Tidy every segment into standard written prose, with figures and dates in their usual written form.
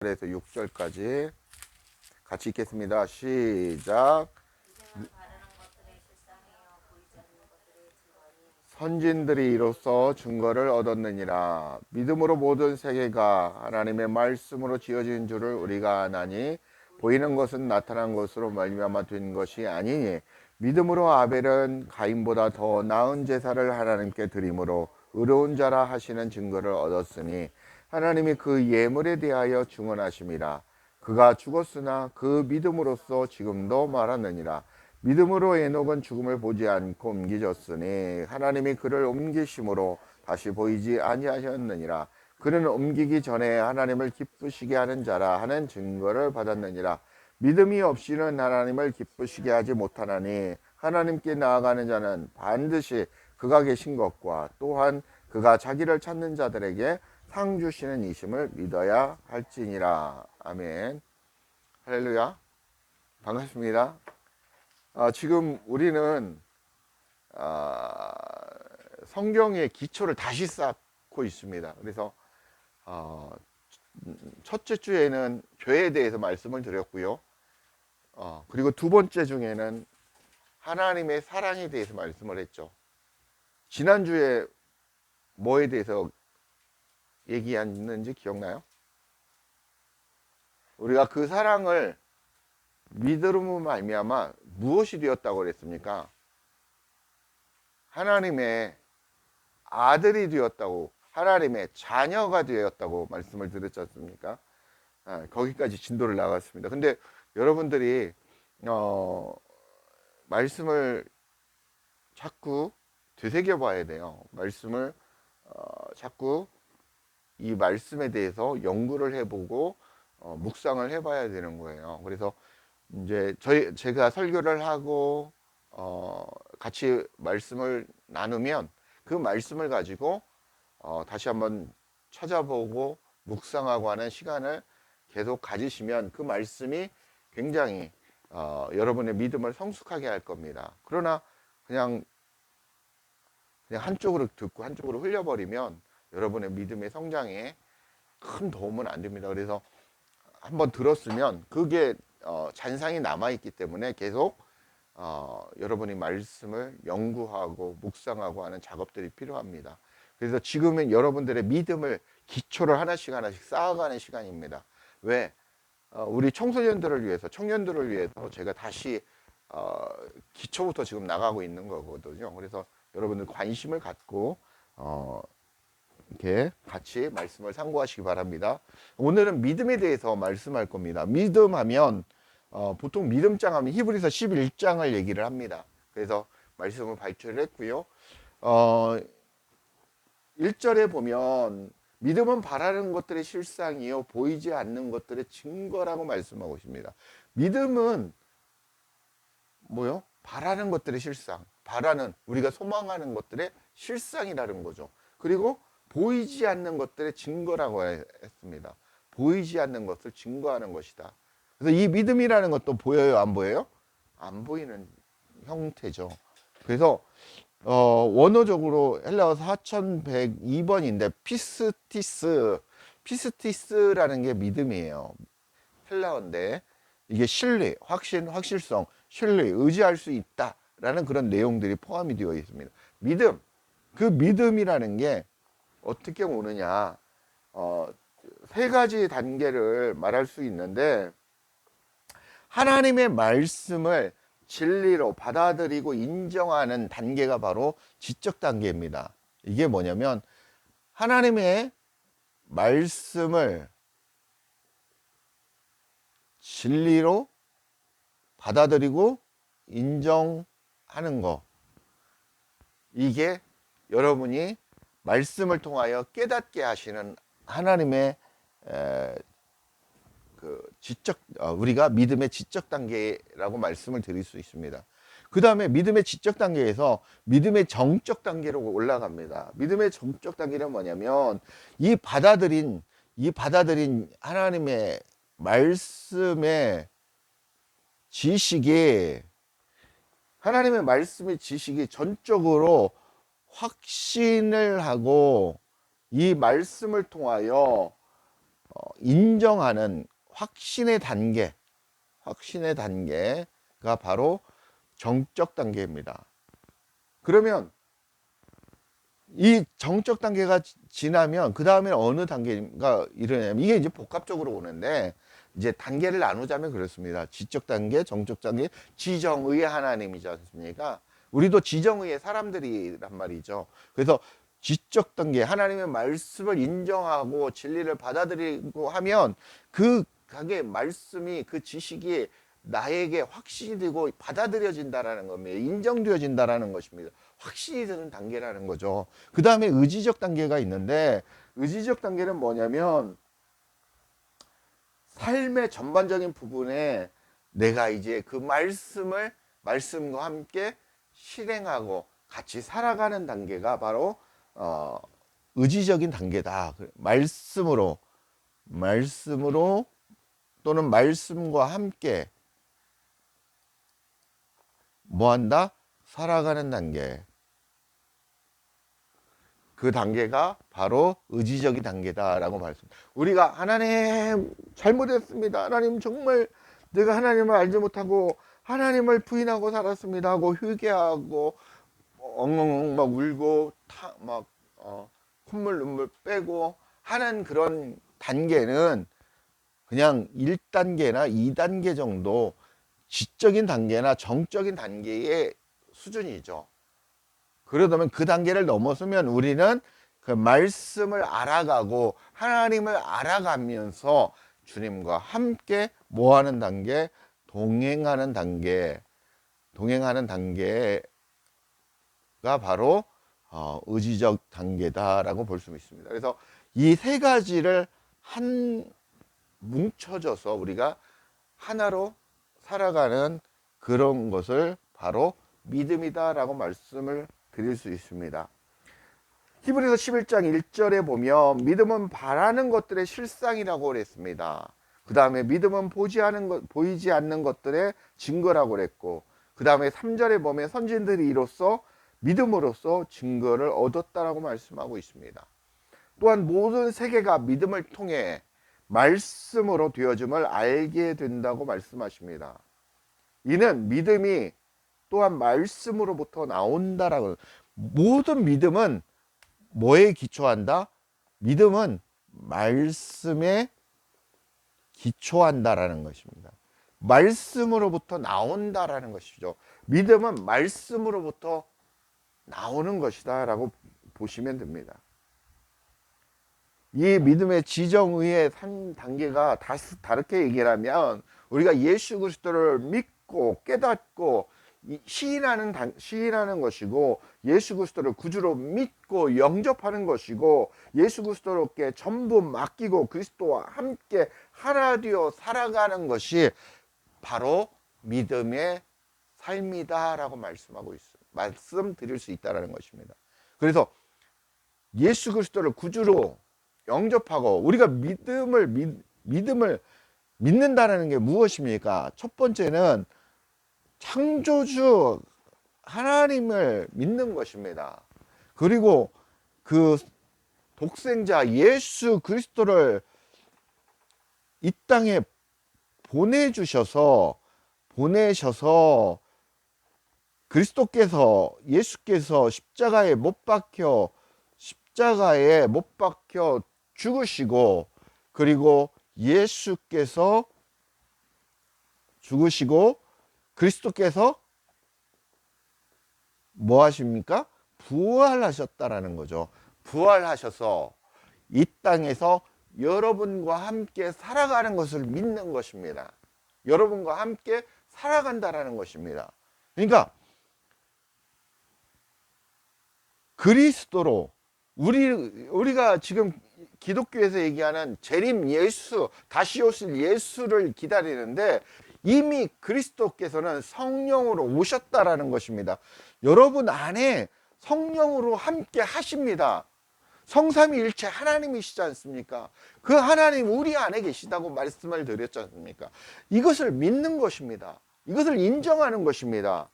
4절에서 6절까지 같이 읽겠습니다. 시작. 선진들이 이로써 증거를 얻었느니라. 믿음으로 모든 세계가 하나님의 말씀으로 지어진 줄을 우리가 아나니 보이는 것은 나타난 것으로 말미암아 된 것이 아니니 믿음으로 아벨은 가인보다 더 나은 제사를 하나님께 드림으로 의로운 자라 하시는 증거를 얻었으니 하나님이 그 예물에 대하여 증언하심이라. 그가 죽었으나 그 믿음으로써 지금도 말하느니라. 믿음으로 에녹은 죽음을 보지 않고 옮기졌으니 하나님이 그를 옮기심으로 다시 보이지 아니하셨느니라. 그는 옮기기 전에 하나님을 기쁘시게 하는 자라 하는 증거를 받았느니라. 믿음이 없이는 하나님을 기쁘시게 하지 못하나니 하나님께 나아가는 자는 반드시 그가 계신 것과 또한 그가 자기를 찾는 자들에게 상 주시는 이심을 믿어야 할지니라. 아멘. 할렐루야. 반갑습니다. 지금 우리는 성경의 기초를 다시 쌓고 있습니다. 그래서 첫째 주에는 죄에 대해서 말씀을 드렸고요. 그리고 두 번째 중에는 하나님의 사랑에 대해서 말씀을 했죠. 지난주에 뭐에 대해서 얘기했는지 기억나요? 우리가 그 사랑을 믿음으로 말미암아 무엇이 되었다고 그랬습니까? 하나님의 아들이 되었다고, 하나님의 자녀가 되었다고 말씀을 드렸지 않습니까? 거기까지 진도를 나갔습니다. 근데 여러분들이 말씀을 자꾸 되새겨 봐야 돼요. 말씀을 자꾸 이 말씀에 대해서 연구를 해보고 묵상을 해봐야 되는 거예요. 그래서 이제 제가 설교를 하고 같이 말씀을 나누면 그 말씀을 가지고 다시 한번 찾아보고 묵상하고 하는 시간을 계속 가지시면 그 말씀이 굉장히 여러분의 믿음을 성숙하게 할 겁니다. 그러나 그냥 한쪽으로 듣고 한쪽으로 흘려버리면 여러분의 믿음의 성장에 큰 도움은 안 됩니다. 그래서 한번 들었으면 그게 잔상이 남아있기 때문에 계속 여러분이 말씀을 연구하고 묵상하고 하는 작업들이 필요합니다. 그래서 지금은 여러분들의 믿음을 기초를 하나씩 하나씩 쌓아가는 시간입니다. 왜? 우리 청소년들을 위해서, 청년들을 위해서 제가 다시 기초부터 지금 나가고 있는 거거든요. 그래서 여러분들 관심을 갖고 이렇게 같이 말씀을 상고하시기 바랍니다. 오늘은 믿음에 대해서 말씀할 겁니다. 믿음하면 보통 믿음장 하면 히브리서 11장을 얘기를 합니다. 그래서 말씀을 발표를 했고요. 1절에 보면 믿음은 바라는 것들의 실상이요 보이지 않는 것들의 증거라고 말씀하고 있습니다. 믿음은 뭐요? 바라는 것들의 실상, 바라는 우리가 소망하는 것들의 실상이라는 거죠. 그리고 보이지 않는 것들의 증거라고 했습니다. 보이지 않는 것을 증거하는 것이다. 그래서 이 믿음이라는 것도 보여요, 안 보여요? 안 보이는 형태죠. 그래서 원어적으로 헬라어서 4102번인데 피스티스라는 게 믿음이에요. 헬라어인데 이게 신뢰, 확신, 확실성, 신뢰, 의지할 수 있다라는 그런 내용들이 포함이 되어 있습니다. 믿음, 그 믿음이라는 게 어떻게 오느냐, 세 가지 단계를 말할 수 있는데 하나님의 말씀을 진리로 받아들이고 인정하는 단계가 바로 지적 단계입니다. 이게 뭐냐면 하나님의 말씀을 진리로 받아들이고 인정하는 거, 이게 여러분이 말씀을 통하여 깨닫게 하시는 하나님의 우리가 믿음의 지적 단계라고 말씀을 드릴 수 있습니다. 그 다음에 믿음의 지적 단계에서 믿음의 정적 단계로 올라갑니다. 믿음의 정적 단계는 뭐냐면 이 받아들인 하나님의 말씀의 지식이, 하나님의 말씀의 지식이 전적으로 확신을 하고 이 말씀을 통하여 인정하는 확신의 단계가 바로 정적 단계입니다. 그러면 이 정적 단계가 지나면 그 다음에 어느 단계가 이러냐면, 이게 이제 복합적으로 오는데, 이제 단계를 나누자면 그렇습니다. 지적 단계, 정적 단계, 지정의의 하나님이지 않습니까? 우리도 지정의의 사람들이란 말이죠. 그래서 지적 단계, 하나님의 말씀을 인정하고 진리를 받아들이고 하면 그 각의 말씀이, 그 지식이 나에게 확신이 되고 받아들여진다라는 겁니다. 인정되어진다라는 것입니다. 확신이 드는 단계라는 거죠. 그 다음에 의지적 단계가 있는데, 의지적 단계는 뭐냐면 삶의 전반적인 부분에 내가 이제 그 말씀과 함께 실행하고 같이 살아가는 단계가 바로 의지적인 단계다. 말씀으로 또는 말씀과 함께 뭐한다? 살아가는 단계. 그 단계가 바로 의지적인 단계다라고 말씀. 우리가 하나님 잘못했습니다. 하나님 정말 내가 하나님을 알지 못하고 하나님을 부인하고 살았습니다 하고 회개하고 엉엉엉 막 울고 콧물 눈물 빼고 하는 그런 단계는 그냥 1단계나 2단계 정도 지적인 단계나 정적인 단계의 수준이죠. 그러다면 그 단계를 넘어서면 우리는 그 말씀을 알아가고 하나님을 알아가면서 주님과 함께 뭐하는 단계? 동행하는 단계가 바로 의지적 단계다라고 볼 수 있습니다. 그래서 이 세 가지를 뭉쳐져서 우리가 하나로 살아가는 그런 것을 바로 믿음이다라고 말씀을 드릴 수 있습니다. 히브리서 11장 1절에 보면 믿음은 바라는 것들의 실상이라고 그랬습니다. 그 다음에 믿음은 보이지 않는 것들의 증거라고 그랬고, 그 다음에 3절에 보면 선진들이 이로써 믿음으로써 증거를 얻었다라고 말씀하고 있습니다. 또한 모든 세계가 믿음을 통해 말씀으로 되어짐을 알게 된다고 말씀하십니다. 이는 믿음이 또한 말씀으로부터 나온다라고. 모든 믿음은 뭐에 기초한다? 믿음은 말씀에 기초한다라는 것입니다. 말씀으로부터 나온다라는 것이죠. 믿음은 말씀으로부터 나오는 것이다 라고 보시면 됩니다. 이 믿음의 지정의의 3단계가 다르게 얘기를 하면, 우리가 예수 그리스도를 믿고 깨닫고 시인하는 것이고, 예수 그리스도를 구주로 믿고 영접하는 것이고, 예수 그리스도께 전부 맡기고 그리스도와 함께 하나 되어 살아가는 것이 바로 믿음의 삶이다라고 말씀드릴 수 있다라는 것입니다. 그래서 예수 그리스도를 구주로 영접하고 우리가 믿음을 믿는다는 게 무엇입니까? 첫 번째는 창조주 하나님을 믿는 것입니다. 그리고 그 독생자 예수 그리스도를 이 땅에 보내셔서 예수께서 십자가에 못 박혀 죽으시고, 그리고 예수께서 죽으시고 그리스도께서 뭐 하십니까? 부활하셨다라는 거죠. 부활하셔서 이 땅에서 여러분과 함께 살아가는 것을 믿는 것입니다. 여러분과 함께 살아간다라는 것입니다. 그러니까 그리스도로 우리가 지금 기독교에서 얘기하는 재림 예수, 다시 오실 예수를 기다리는데, 이미 그리스도께서는 성령으로 오셨다라는 것입니다. 여러분 안에 성령으로 함께 하십니다. 성삼위일체 하나님이시지 않습니까? 그 하나님 우리 안에 계시다고 말씀을 드렸지 않습니까? 이것을 믿는 것입니다. 이것을 인정하는 것입니다.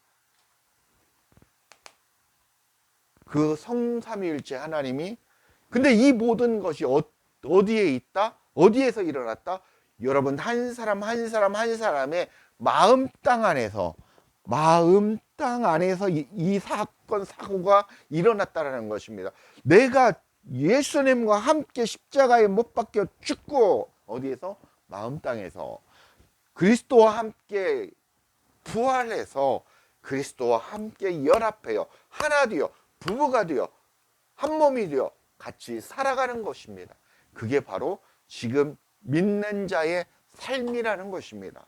그 성삼위일체 하나님이, 근데 이 모든 것이 어디에 있다? 어디에서 일어났다? 여러분 한 사람 한 사람 한 사람의 마음 땅 안에서 이 사건 사고가 일어났다라는 것입니다. 내가 예수님과 함께 십자가에 못 박혀 죽고 어디에서? 마음 땅에서 그리스도와 함께 부활해서 그리스도와 함께 연합해요. 하나 되어 부부가 되어 한 몸이 되어 같이 살아가는 것입니다. 그게 바로 지금 믿는 자의 삶이라는 것입니다.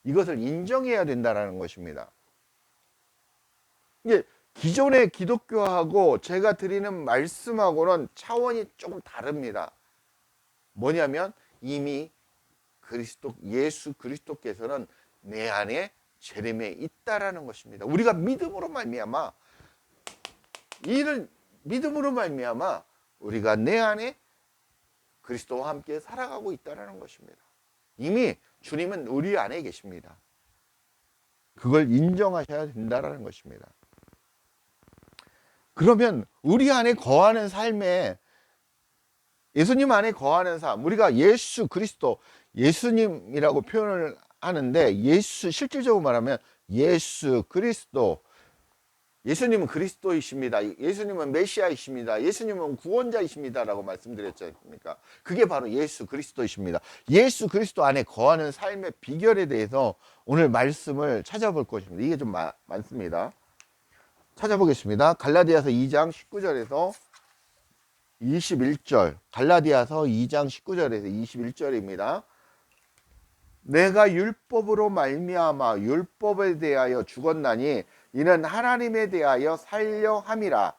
이것을 인정해야 된다는 것입니다. 이게 기존의 기독교하고 제가 드리는 말씀하고는 차원이 조금 다릅니다. 뭐냐면 이미 예수 그리스도께서는 내 안에 재림에 있다라는 것입니다. 우리가 믿음으로 말미암아 우리가 내 안에 그리스도와 함께 살아가고 있다는 것입니다. 이미 주님은 우리 안에 계십니다. 그걸 인정하셔야 된다는 것입니다. 그러면 우리 안에 거하는 삶에 예수님 안에 거하는 삶, 우리가 예수 그리스도, 예수님이라고 표현을 하는데 실질적으로 말하면 예수 그리스도, 예수님은 그리스도이십니다. 예수님은 메시아이십니다. 예수님은 구원자이십니다. 라고 말씀드렸지 않습니까? 그게 바로 예수 그리스도이십니다. 예수 그리스도 안에 거하는 삶의 비결에 대해서 오늘 말씀을 찾아볼 것입니다. 이게 좀 많습니다. 찾아보겠습니다. 갈라디아서 2장 19절에서 21절, 갈라디아서 2장 19절에서 21절입니다. 내가 율법으로 말미암아 율법에 대하여 죽었나니 이는 하나님에 대하여 살려 함이라.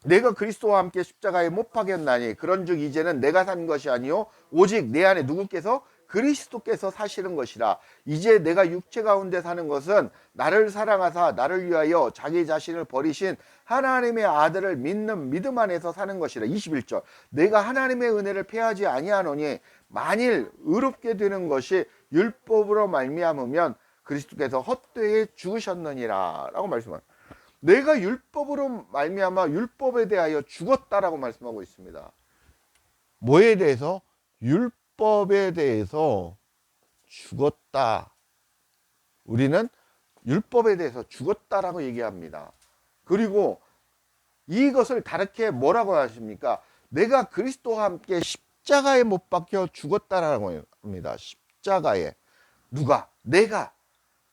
내가 그리스도와 함께 십자가에 못 박였나니 그런즉 이제는 내가 산 것이 아니요 오직 내 안에 누구께서? 그리스도께서 사시는 것이라. 이제 내가 육체 가운데 사는 것은 나를 사랑하사 나를 위하여 자기 자신을 버리신 하나님의 아들을 믿는 믿음 안에서 사는 것이라. 21절, 내가 하나님의 은혜를 패하지 아니하노니 만일 의롭게 되는 것이 율법으로 말미암으면 그리스도께서 헛되이 죽으셨느니라 라고 말씀합니다. 내가 율법으로 말미암아 율법에 대하여 죽었다라고 말씀하고 있습니다. 뭐에 대해서? 율법에 대해서 죽었다. 우리는 율법에 대해서 죽었다라고 얘기합니다. 그리고 이것을 다르게 뭐라고 하십니까? 내가 그리스도와 함께 십자가에 못 박혀 죽었다라고 합니다. 십자가에. 누가? 내가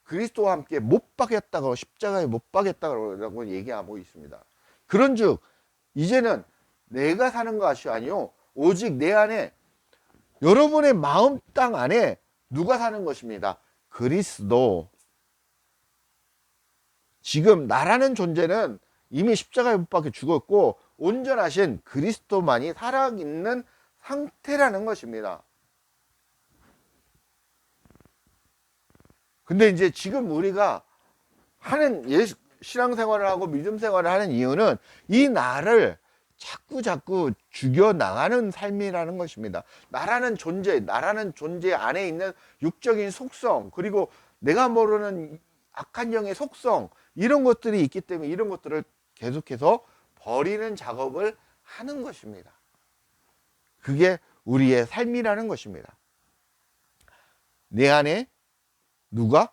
그리스도와 함께 못 박였다고, 십자가에 못 박였다고 얘기하고 있습니다. 그런즉 이제는 내가 사는 것이 아니요 오직 내 안에, 여러분의 마음 땅 안에 누가 사는 것입니다. 그리스도. 지금 나라는 존재는 이미 십자가에 못 박혀 죽었고 온전하신 그리스도만이 살아있는 상태라는 것입니다. 근데 이제 지금 우리가 하는 신앙생활을 하고 믿음 생활을 하는 이유는 이 나를 자꾸 죽여나가는 삶이라는 것입니다. 나라는 존재 안에 있는 육적인 속성, 그리고 내가 모르는 악한 영의 속성, 이런 것들이 있기 때문에 이런 것들을 계속해서 버리는 작업을 하는 것입니다. 그게 우리의 삶이라는 것입니다. 내 안에 누가?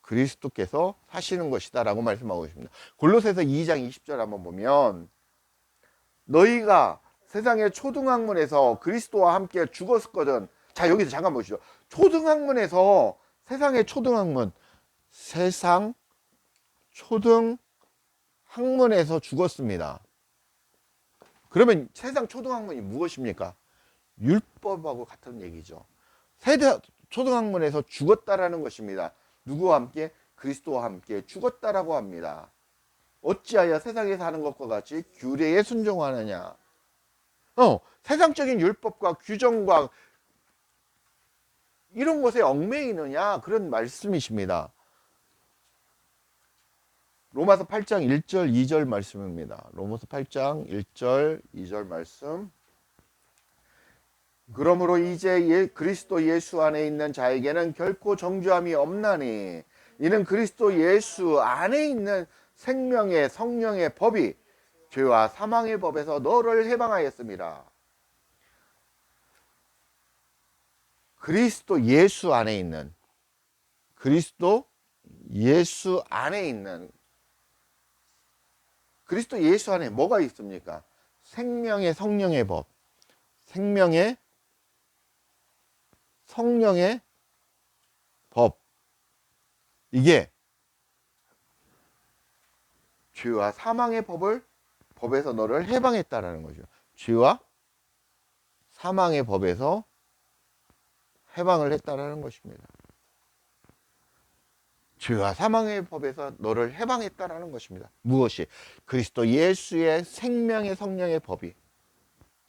그리스도께서 사시는 것이다 라고 말씀하고 있습니다. 골로새서 2장 20절 한번 보면, 너희가 세상의 초등학문에서 그리스도와 함께 죽었거든. 자, 여기서 잠깐 보시죠. 초등학문에서, 세상의 초등학문, 세상 초등학문에서 죽었습니다. 그러면 세상 초등학문이 무엇입니까? 율법하고 같은 얘기죠. 초등학문에서 죽었다라는 것입니다. 누구와 함께? 그리스도와 함께 죽었다라고 합니다. 어찌하여 세상에 사는 것과 같이 규례에 순종하느냐? 세상적인 율법과 규정과 이런 것에 얽매이느냐? 그런 말씀이십니다. 로마서 8장 1절 2절 말씀입니다. 로마서 8장 1절 2절 말씀. 그러므로 이제 그리스도 예수 안에 있는 자에게는 결코 정죄함이 없나니 이는 그리스도 예수 안에 있는 생명의 성령의 법이 죄와 사망의 법에서 너를 해방하였습니다. 그리스도 예수 안에 있는, 그리스도 예수 안에 있는, 그리스도 예수 안에 뭐가 있습니까? 생명의 성령의 법, 생명의 성령의 법. 이게 죄와 사망의 법에서 너를 해방했다라는 거죠. 죄와 사망의 법에서 해방을 했다라는 것입니다. 죄와 사망의 법에서 너를 해방했다라는 것입니다. 무엇이? 그리스도 예수의 생명의 성령의 법이.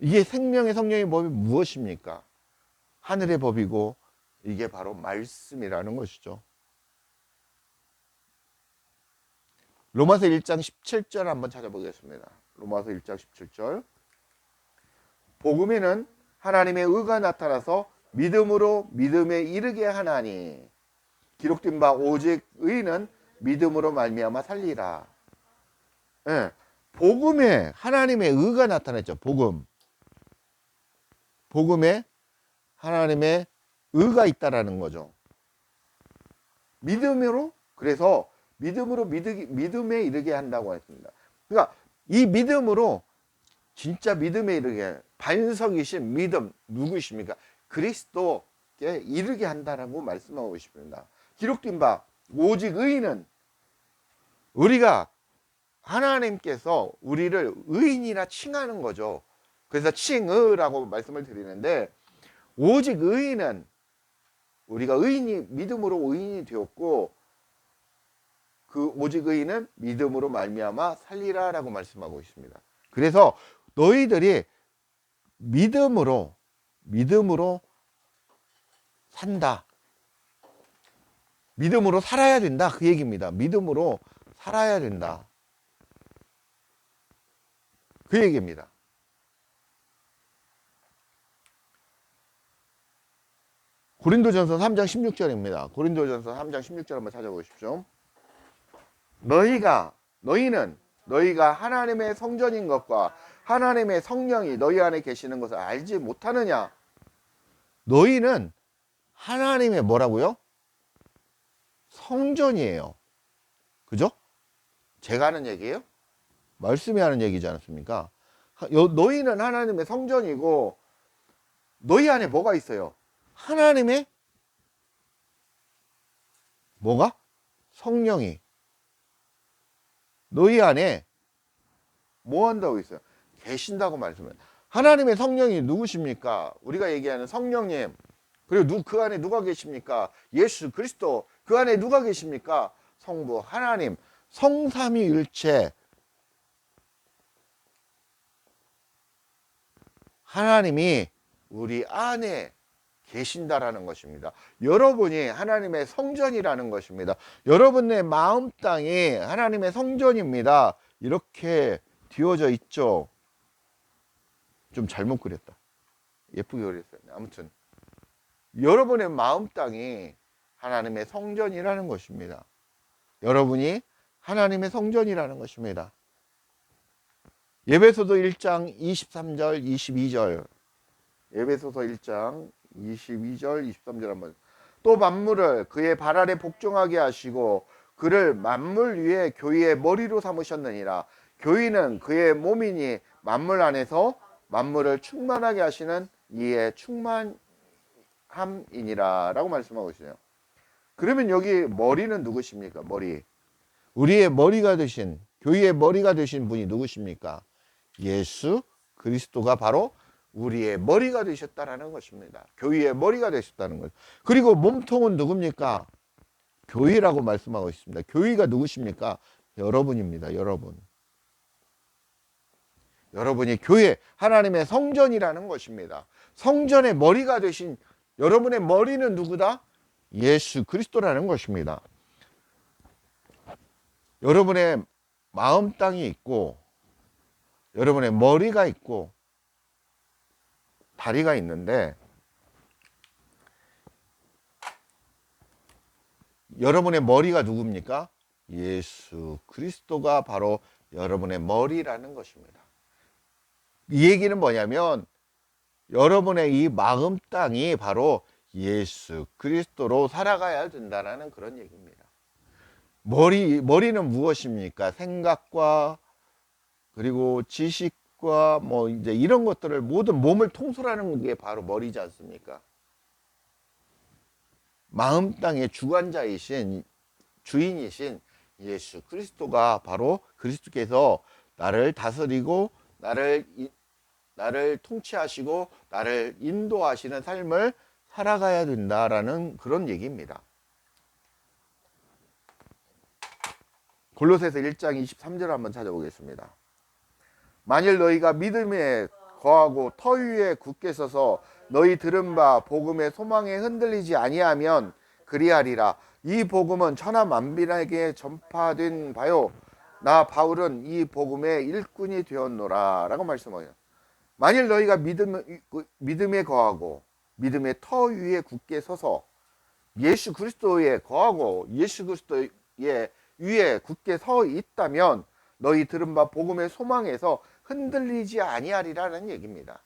이게 생명의 성령의 법이 무엇입니까? 하늘의 법이고 이게 바로 말씀이라는 것이죠. 로마서 1장 17절 한번 찾아보겠습니다. 로마서 1장 17절. 복음에는 하나님의 의가 나타나서 믿음으로 믿음에 이르게 하나니 기록된 바 오직 의는 믿음으로 말미암아 살리라. 예, 복음에 하나님의 의가 나타났죠. 복음에 하나님의 의가 있다라는 거죠. 믿음으로, 그래서 믿음으로 믿음에 이르게 한다고 했습니다. 그러니까 이 믿음으로 진짜 믿음에 이르게, 반석이신 믿음 누구이십니까? 그리스도께 이르게 한다라고 말씀하고 있습니다. 기록된 바 오직 의인은, 우리가 하나님께서 우리를 의인이라 칭하는 거죠. 그래서 칭의라고 말씀을 드리는데, 오직 의인은, 우리가 의인이, 믿음으로 의인이 되었고 그 오직 의인은 믿음으로 말미암아 살리라라고 말씀하고 있습니다. 그래서 너희들이 믿음으로 산다, 믿음으로 살아야 된다, 그 얘기입니다. 믿음으로 살아야 된다, 그 얘기입니다. 고린도전서 3장 16절입니다. 고린도전서 3장 16절 한번 찾아보십시오. 너희는 너희가 하나님의 성전인 것과 하나님의 성령이 너희 안에 계시는 것을 알지 못하느냐? 너희는 하나님의 뭐라고요? 성전이에요. 그죠? 제가 하는 얘기예요? 말씀이 하는 얘기지 않습니까? 너희는 하나님의 성전이고 너희 안에 뭐가 있어요? 하나님의 뭐가? 성령이 너희 안에 뭐 한다고 있어요? 계신다고 말씀해요. 하나님의 성령이 누구십니까? 우리가 얘기하는 성령님. 그리고 그 안에 누가 계십니까? 예수 그리스도. 그 안에 누가 계십니까? 성부 하나님, 성삼위일체 하나님이 우리 안에 계신다라는 것입니다. 여러분이 하나님의 성전이라는 것입니다. 여러분의 마음 땅이 하나님의 성전입니다. 이렇게 뒤어져 있죠. 좀 잘못 그렸다. 예쁘게 그렸어요. 아무튼 여러분의 마음 땅이 하나님의 성전이라는 것입니다. 여러분이 하나님의 성전이라는 것입니다. 예배소서 1장 23절 22절, 예배소서 1장 22절 23절 한번. 또 만물을 그의 발 아래 복종하게 하시고 그를 만물 위에 교회의 머리로 삼으셨느니라. 교회는 그의 몸이니 만물 안에서 만물을 충만하게 하시는 이의 충만함이니라 라고 말씀하고 있어요. 그러면 여기 머리는 누구십니까? 머리. 우리의 머리가 되신, 교회의 머리가 되신 분이 누구십니까? 예수 그리스도가 바로 우리의 머리가 되셨다라는 것입니다. 교회의 머리가 되셨다는 것. 그리고 몸통은 누굽니까? 교회라고 말씀하고 있습니다. 교회가 누구십니까? 여러분입니다. 여러분이 교회, 하나님의 성전이라는 것입니다. 성전의 머리가 되신 여러분의 머리는 누구다? 예수 그리스도라는 것입니다. 여러분의 마음 땅이 있고 여러분의 머리가 있고 다리가 있는데, 여러분의 머리가 누굽니까? 예수 그리스도가 바로 여러분의 머리라는 것입니다. 이 얘기는 뭐냐면 여러분의 이 마음 땅이 바로 예수 그리스도로 살아가야 된다라는 그런 얘기입니다. 머리는 무엇입니까? 생각과 그리고 지식과 뭐 이제 이런 것들을 모든 몸을 통솔하는 게 바로 머리지 않습니까? 마음 땅의 주관자이신 주인이신 예수 그리스도가 바로 그리스도께서 나를 다스리고 나를 통치하시고 나를 인도하시는 삶을 살아가야 된다라는 그런 얘기입니다. 골로새서 1장 23절 한번 찾아보겠습니다. 만일 너희가 믿음에 거하고 터 위에 굳게 서서 너희 들은 바 복음의 소망에 흔들리지 아니하면 그리하리라. 이 복음은 천하만민에게 전파된 바요 나 바울은 이 복음의 일꾼이 되었노라 라고 말씀해요. 만일 너희가 믿음에 거하고 믿음의 터 위에 굳게 서서 예수 그리스도에 거하고 예수 그리스도의 위에 굳게 서 있다면 너희 들은 바 복음의 소망에서 흔들리지 아니하리라는 얘기입니다.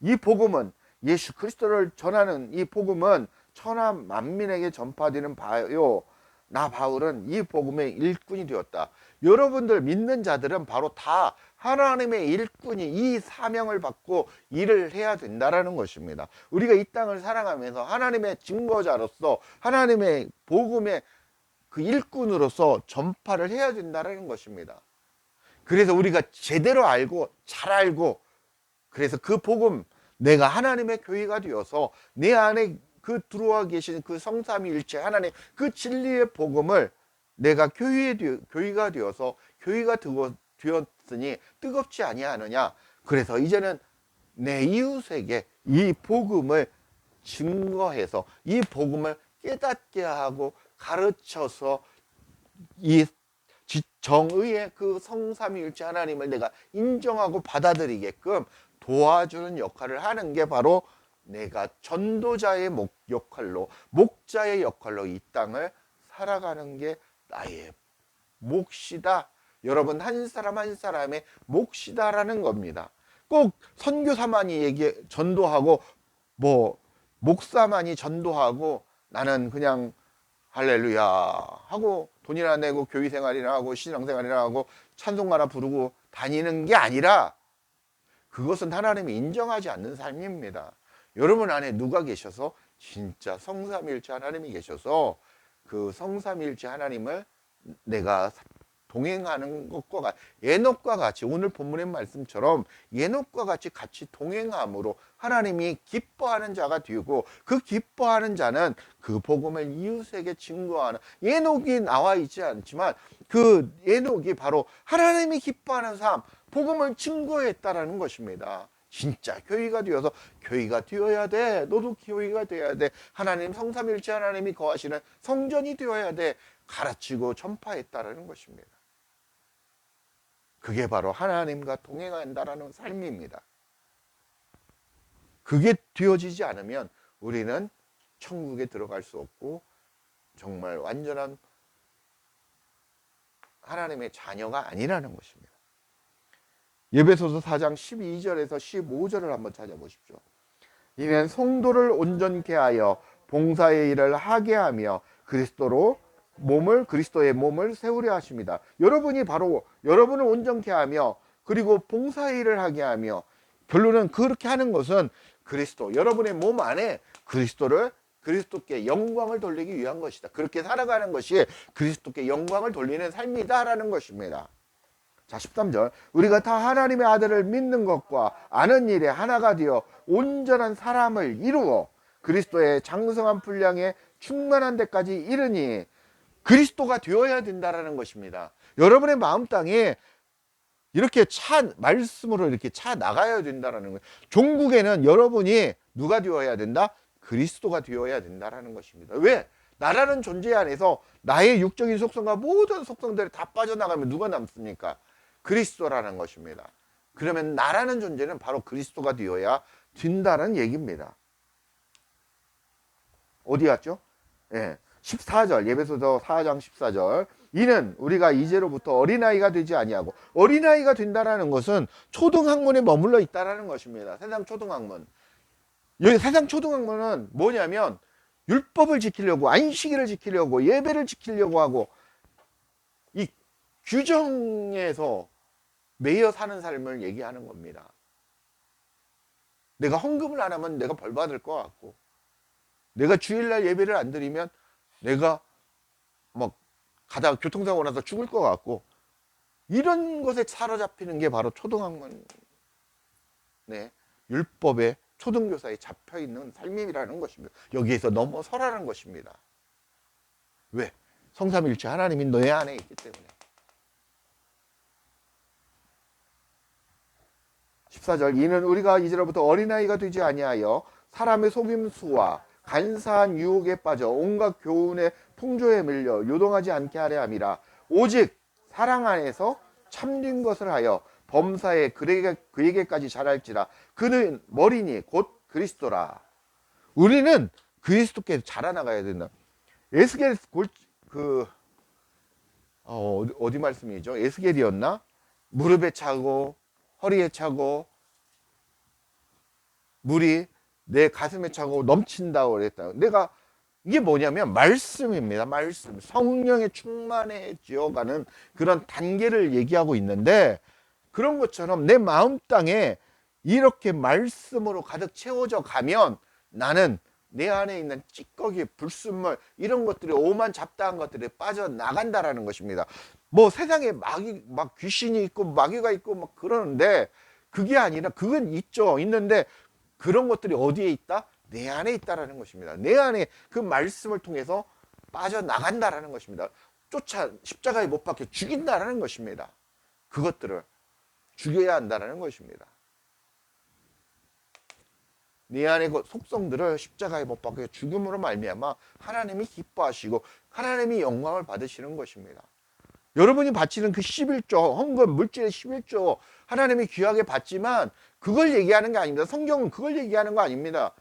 이 복음은 예수 그리스도를 전하는 이 복음은 천하 만민에게 전파되는 바요 나 바울은 이 복음의 일꾼이 되었다. 여러분들 믿는 자들은 바로 다 하나님의 일꾼이 이 사명을 받고 일을 해야 된다라는 것입니다. 우리가 이 땅을 살아가면서 하나님의 증거자로서 하나님의 복음의 그 일꾼으로서 전파를 해야 된다는 것입니다. 그래서 우리가 제대로 알고 잘 알고 그래서 그 복음 내가 하나님의 교회가 되어서 내 안에 그 들어와 계신 그 성삼위일체 하나님 그 진리의 복음을 내가 교회가 되어서 교회가 되었으니 뜨겁지 아니하느냐. 그래서 이제는 내 이웃에게 이 복음을 증거해서 이 복음을 깨닫게 하고 가르쳐서 이 정의의 그 성삼위일체 하나님을 내가 인정하고 받아들이게끔 도와주는 역할을 하는 게 바로 내가 전도자의 역할로 목자의 역할로 이 땅을 살아가는 게 나의 몫이다. 여러분 한 사람 한 사람의 몫이다라는 겁니다. 꼭 선교사만이 전도하고 뭐 목사만이 전도하고 나는 그냥 할렐루야 하고 돈이나 내고 교회 생활이나 하고 신앙생활이나 하고 찬송가나 부르고 다니는 게 아니라 그것은 하나님이 인정하지 않는 삶입니다. 여러분 안에 누가 계셔서 진짜 성삼위일체 하나님이 계셔서 그 성삼위일체 하나님을 내가 동행하는 것과 에녹과 같이 오늘 본문의 말씀처럼 에녹과 같이 동행함으로 하나님이 기뻐하는 자가 되고 그 기뻐하는 자는 그 복음을 이웃에게 증거하는 에녹이 나와 있지 않지만 그 에녹이 바로 하나님이 기뻐하는 삶 복음을 증거했다라는 것입니다. 진짜 교회가 되어서 교회가 되어야 돼. 너도 교회가 되어야 돼. 하나님 성삼일체 하나님이 거하시는 성전이 되어야 돼. 가르치고 전파했다라는 것입니다. 그게 바로 하나님과 동행한다라는 삶입니다. 그게 되어지지 않으면 우리는 천국에 들어갈 수 없고 정말 완전한 하나님의 자녀가 아니라는 것입니다. 에베소서 4장 12절에서 15절을 한번 찾아보십시오. 이는 성도를 온전케 하여 봉사의 일을 하게 하며 그리스도의 몸을 세우려 하십니다. 여러분이 바로 여러분을 온전케 하며 그리고 봉사의 일을 하게 하며 결론은 그렇게 하는 것은 여러분의 몸 안에 그리스도께 영광을 돌리기 위한 것이다. 그렇게 살아가는 것이 그리스도께 영광을 돌리는 삶이다라는 것입니다. 자, 13절. 우리가 다 하나님의 아들을 믿는 것과 아는 일에 하나가 되어 온전한 사람을 이루어 그리스도의 장성한 분량에 충만한 데까지 이르니 그리스도가 되어야 된다라는 것입니다. 여러분의 마음 땅에 이렇게 말씀으로 이렇게 차 나가야 된다라는 거예요. 종국에는 여러분이 누가 되어야 된다? 그리스도가 되어야 된다라는 것입니다. 왜? 나라는 존재 안에서 나의 육적인 속성과 모든 속성들이 다 빠져나가면 누가 남습니까? 그리스도라는 것입니다. 그러면 나라는 존재는 바로 그리스도가 되어야 된다는 얘기입니다. 어디 갔죠? 예. 14절, 에베소서 4장 14절. 이는 우리가 이제로부터 어린아이가 되지 아니하고, 어린아이가 된다라는 것은 초등학문에 머물러 있다라는 것입니다. 세상 초등학문. 여기 세상 초등학문은 뭐냐면 율법을 지키려고, 안식일을 지키려고, 예배를 지키려고 하고 이 규정에서 매여 사는 삶을 얘기하는 겁니다. 내가 헌금을 안 하면 내가 벌 받을 것 같고, 내가 주일날 예배를 안 드리면 내가 막 가다가 교통사고 나서 죽을 것 같고, 이런 것에 사로잡히는 게 바로 초등학문, 네, 율법의 초등교사에 잡혀있는 삶이라는 것입니다. 여기에서 넘어서라는 것입니다. 왜? 성삼일체 하나님이 너의 안에 있기 때문에. 14절, 이는 우리가 이제로부터 어린아이가 되지 아니하여 사람의 속임수와 간사한 유혹에 빠져 온갖 교훈의 풍조에 밀려 요동하지 않게 하려 함이라. 오직 사랑 안에서 참된 것을 하여 범사에 그에게까지 자랄지라. 그는 머리니 곧 그리스도라. 우리는 그리스도께 자라나가야 된다. 에스겔 어디 말씀이죠? 에스겔이었나? 무릎에 차고 허리에 차고 물이 내 가슴에 차고 넘친다고 그랬다. 내가 이게 뭐냐면 말씀입니다. 말씀. 성령에 충만해지어가는 그런 단계를 얘기하고 있는데, 그런 것처럼 내 마음 땅에 이렇게 말씀으로 가득 채워져 가면 나는 내 안에 있는 찌꺼기, 불순물, 이런 것들이, 오만 잡다한 것들이 빠져나간다라는 것입니다. 뭐 세상에 막 귀신이 있고 마귀가 있고 막 그러는데, 그게 아니라, 그건 있죠. 있는데 그런 것들이 어디에 있다? 내 안에 있다라는 것입니다. 내 안에 그 말씀을 통해서 빠져나간다라는 것입니다. 십자가에 못 박혀 죽인다라는 것입니다. 그것들을 죽여야 한다라는 것입니다. 내 안의 그 속성들을 십자가에 못 박혀 죽음으로 말미암아 하나님이 기뻐하시고 하나님이 영광을 받으시는 것입니다. 여러분이 바치는 그 11조, 헌금, 물질의 11조, 하나님이 귀하게 받지만 그걸 얘기하는 게 아닙니다. 성경은 그걸 얘기하는 거 아닙니다.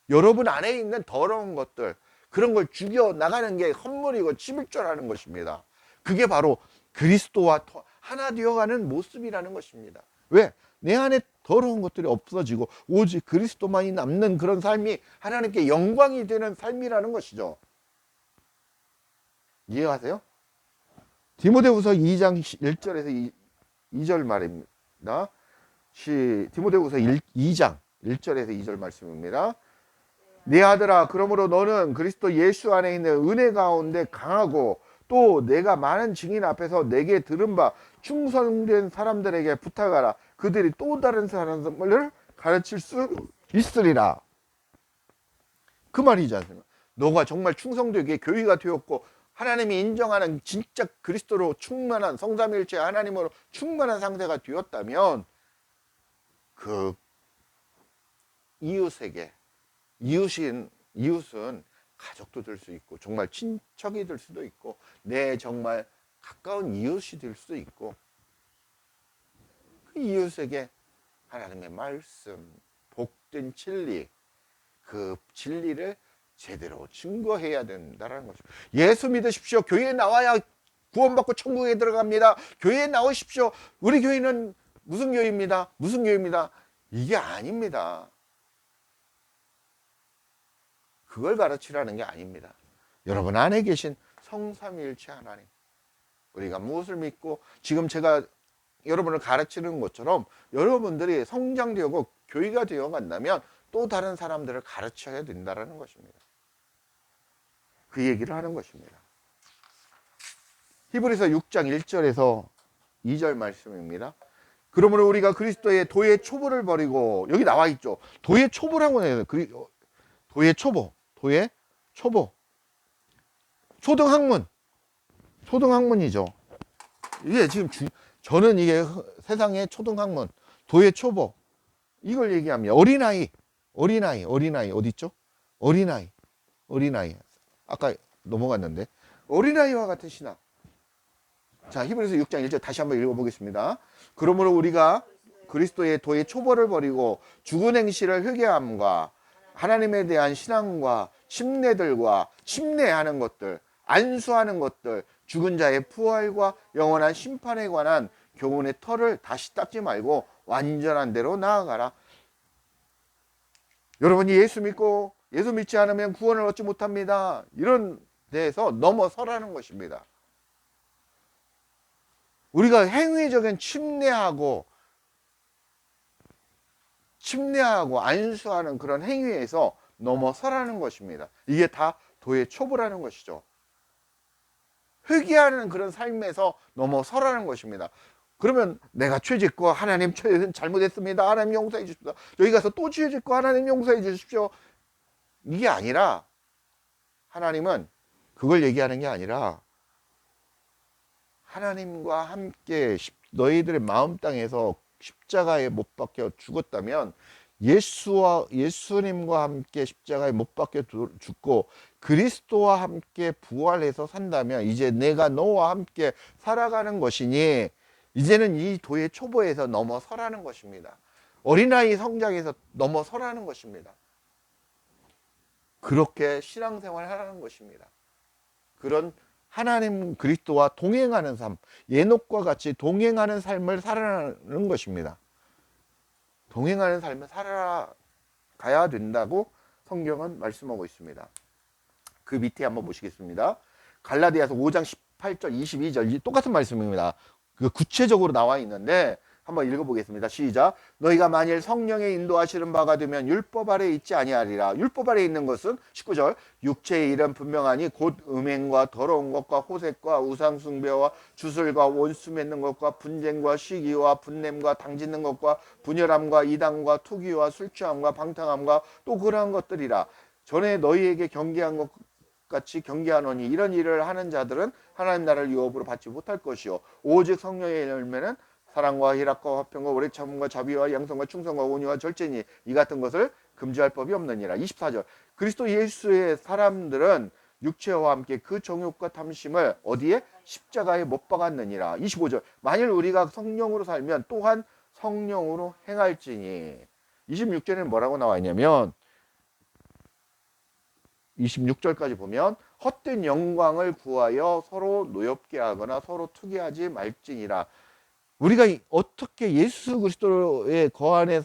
여러분 안에 있는 더러운 것들, 그런 걸 죽여 나가는 게 헌물이고 11조라는 것입니다. 그게 바로 그리스도와 하나 되어가는 모습이라는 것입니다. 왜? 내 안에 더러운 것들이 없어지고 오직 그리스도만이 남는 그런 삶이 하나님께 영광이 되는 삶이라는 것이죠. 이해하세요? 디모데후서 2장 1절에서 2절 말입니다. 디모데후서 2장 1절에서 2절 말씀입니다. 네 아들아, 그러므로 너는 그리스도 예수 안에 있는 은혜 가운데 강하고 또 내가 많은 증인 앞에서 내게 들은 바 충성된 사람들에게 부탁하라. 그들이 또 다른 사람을 가르칠 수 있으리라. 그 말이지 않습니까? 너가 정말 충성되게 교회가 되었고 하나님이 인정하는 진짜 그리스도로 충만한, 성삼일체 하나님으로 충만한 상태가 되었다면 그 이웃은 가족도 될 수 있고 정말 친척이 될 수도 있고 내 정말 가까운 이웃이 될 수도 있고, 그 이웃에게 하나님의 말씀, 복된 진리, 그 진리를 제대로 증거해야 된다는 것입니다. 예수 믿으십시오. 교회에 나와야 구원받고 천국에 들어갑니다. 교회에 나오십시오. 우리 교회는 무슨 교회입니다. 무슨 교회입니다. 이게 아닙니다. 그걸 가르치라는 게 아닙니다. 여러분 안에 계신 성삼위일체 하나님, 우리가 무엇을 믿고 지금 제가 여러분을 가르치는 것처럼 여러분들이 성장되고 교회가 되어 간다면 또 다른 사람들을 가르쳐야 된다는 것입니다. 그 얘기를 하는 것입니다. 히브리서 6장 1절에서 2절 말씀입니다. 그러므로 우리가 그리스도의 도의 초보를 버리고, 여기 나와 있죠. 도의 초보라고 해요. 도의 초보. 초등학문이죠. 이게 지금 저는 이게 세상의 초등학문, 도의 초보, 이걸 얘기합니다. 어린아이 어디 있죠? 어린아이. 아까 넘어갔는데 어린아이와 같은 신앙. 자, 히브리서 6장 1절 다시 한번 읽어보겠습니다. 그러므로 우리가 그리스도의 도의 초보를 버리고 죽은 행실을 회개함과 하나님에 대한 신앙과 침례들과 침례하는 것들, 안수하는 것들, 죽은 자의 부활과 영원한 심판에 관한 교훈의 털을 다시 닦지 말고 완전한 대로 나아가라. 여러분이 예수 믿고 예수 믿지 않으면 구원을 얻지 못합니다. 이런 데에서 넘어서라는 것입니다. 우리가 행위적인 침례하고 안수하는 그런 행위에서 넘어서라는 것입니다. 이게 다 도의 초보라는 것이죠. 회개하는 그런 삶에서 넘어서라는 것입니다. 그러면 내가 죄 짓고 하나님 잘못했습니다. 하나님 용서해 주십시오. 여기 가서 또 죄 짓고 하나님 용서해 주십시오. 이게 아니라 하나님은 그걸 얘기하는 게 아니라 하나님과 함께 너희들의 마음 땅에서 십자가에 못 박혀 죽었다면 예수님과 함께 십자가에 못 박혀 죽고 그리스도와 함께 부활해서 산다면 이제 내가 너와 함께 살아가는 것이니 이제는 이 도의 초보에서 넘어서라는 것입니다. 어린아이 성장에서 넘어서라는 것입니다. 그렇게 신앙생활을 하라는 것입니다. 그런 하나님 그리스도와 동행하는 삶, 예녹과 같이 동행하는 삶을 살아가는 것입니다. 동행하는 삶을 살아가야 된다고 성경은 말씀하고 있습니다. 그 밑에 한번 보시겠습니다. 갈라디아서 5장 18절 22절 똑같은 말씀입니다. 그 구체적으로 나와 있는데 한번 읽어보겠습니다. 시작. 너희가 만일 성령의 인도하시는 바가 되면 율법 아래 있지 아니하리라. 율법 아래 있는 것은 19절 육체의 일은 분명하니 곧 음행과 더러운 것과 호색과 우상숭배와 주술과 원수 맺는 것과 분쟁과 시기와 분냄과 당짓는 것과 분열함과 이단과 투기와 술취함과 방탕함과 또 그러한 것들이라. 전에 너희에게 경계한 것 같이 경계하노니 이런 일을 하는 자들은 하나님 나라를 유업으로 받지 못할 것이요 오직 성령의 열매는 사랑과 희락과 화평과 오래 참음과 자비와 양성과 충성과 온유와 절제니 이 같은 것을 금지할 법이 없느니라. 24절 그리스도 예수의 사람들은 육체와 함께 그 정욕과 탐심을 어디에? 십자가에 못 박았느니라. 25절 만일 우리가 성령으로 살면 또한 성령으로 행할지니. 26절에는 뭐라고 나와 있냐면 26절까지 보면 헛된 영광을 구하여 서로 노엽게 하거나 서로 투기하지 말지니라. 우리가 어떻게 예수 그리스도의 거안의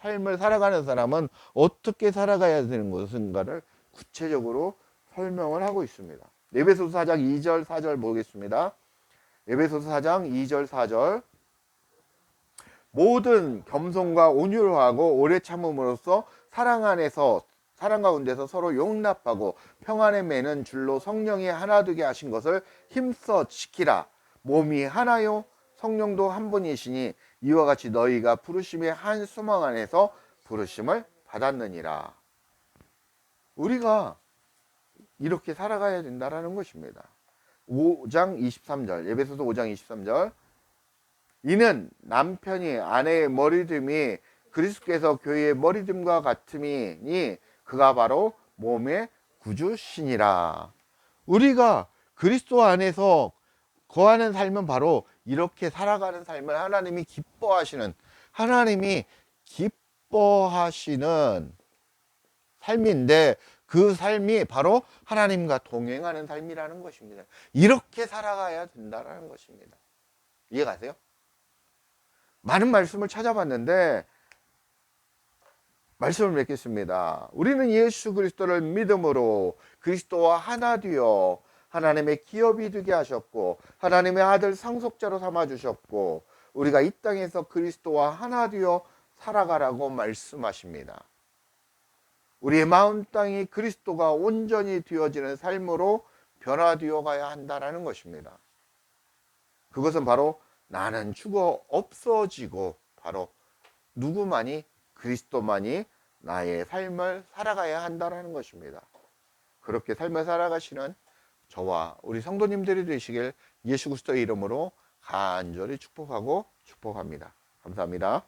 삶을 살아가는 사람은 어떻게 살아가야 되는 것인가를 구체적으로 설명을 하고 있습니다. 에베소서 4장 2절 4절 보겠습니다. 에베소서 4장 2절 4절 모든 겸손과 온유로 하고 오래 참음으로써 사랑 가운데서 서로 용납하고 평안에 매는 줄로 성령이 하나 되게 하신 것을 힘써 지키라. 몸이 하나요 성령도 한 분이시니 이와 같이 너희가 부르심의 한 소망 안에서 부르심을 받았느니라. 우리가 이렇게 살아가야 된다는 것입니다. 5장 23절 에베소서 5장 23절 이는 남편이 아내의 머리됨이 그리스도께서 교회의 머리됨과 같음이니 그가 바로 몸의 구주시니라. 우리가 그리스도 안에서 거하는 삶은 바로 이렇게 살아가는 삶을 하나님이 기뻐하시는 삶인데 그 삶이 바로 하나님과 동행하는 삶이라는 것입니다. 이렇게 살아가야 된다는 것입니다. 이해가세요? 많은 말씀을 찾아봤는데 말씀을 맺겠습니다. 우리는 예수 그리스도를 믿음으로 그리스도와 하나 되어 하나님의 기업이 되게 하셨고 하나님의 아들 상속자로 삼아주셨고 우리가 이 땅에서 그리스도와 하나 되어 살아가라고 말씀하십니다. 우리의 마음 땅이 그리스도가 온전히 되어지는 삶으로 변화되어 가야 한다는 것입니다. 그것은 바로 나는 죽어 없어지고 바로 누구만이 그리스도만이 나의 삶을 살아가야 한다는 것입니다. 그렇게 삶을 살아가시는 저와 우리 성도님들이 되시길 예수 그리스도의 이름으로 간절히 축복합니다. 감사합니다.